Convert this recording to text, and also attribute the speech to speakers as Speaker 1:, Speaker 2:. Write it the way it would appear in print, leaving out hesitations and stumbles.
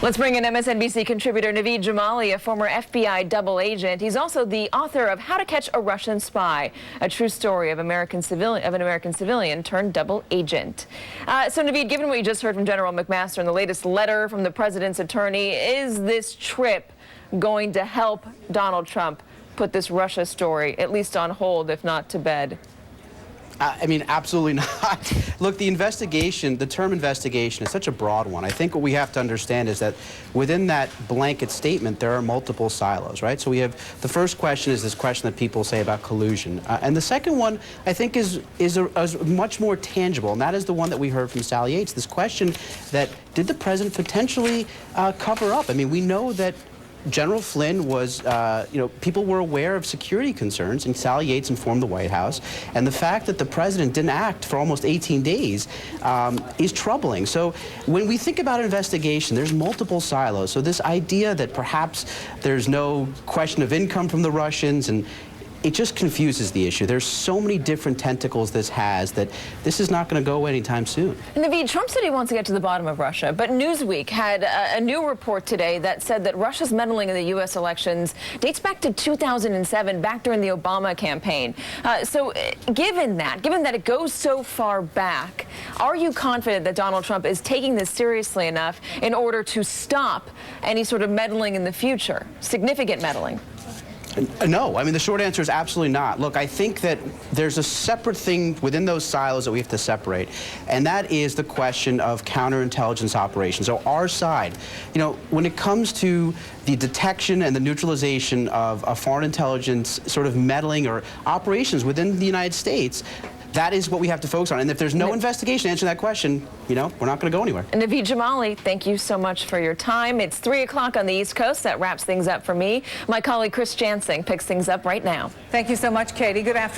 Speaker 1: Let's bring in MSNBC contributor Naveed Jamali, a former FBI double agent. He's also the author of How to Catch a Russian Spy, a true story of an American civilian turned double agent. So Naveed, given what you just heard from General McMaster and the latest letter from the president's attorney, is this trip going to help Donald Trump put this Russia story at least on hold, if not to bed?
Speaker 2: I mean, absolutely not. Look, the investigation, the term investigation is such a broad one. I think what we have to understand is that within that blanket statement, there are multiple silos, right? So we have, the first question is this question that people say about collusion. And the second one, I think, is much more tangible, and that is the one that we heard from Sally Yates, this question that did the president potentially cover up? I mean, we know that General Flynn was, people were aware of security concerns, and Sally Yates informed the White House. And the fact that the president didn't act for almost 18 days is troubling. So when we think about investigation, there's multiple silos. So this idea that perhaps there's no question of income from the Russians, and it just confuses the issue. There's so many different tentacles this has that this is not going to go away anytime soon.
Speaker 1: And Naveed, Trump said he wants to get to the bottom of Russia, but Newsweek had a new report today that said that Russia's meddling in the U.S. elections dates back to 2007, back during the Obama campaign. So given that it goes so far back, are you confident that Donald Trump is taking this seriously enough in order to stop any sort of meddling in the future, significant meddling?
Speaker 2: No, I mean, the short answer is absolutely not. Look, I think that there's a separate thing within those silos that we have to separate, and that is the question of counterintelligence operations. So our side, when it comes to the detection and the neutralization of a foreign intelligence sort of meddling or operations within the United States, that is what we have to focus on. And if there's no investigation answering that question, we're not going to go anywhere.
Speaker 1: Naveed Jamali, thank you so much for your time. It's 3 o'clock on the East Coast. That wraps things up for me. My colleague Chris Jansing picks things up right now.
Speaker 3: Thank you so much, Katie. Good afternoon.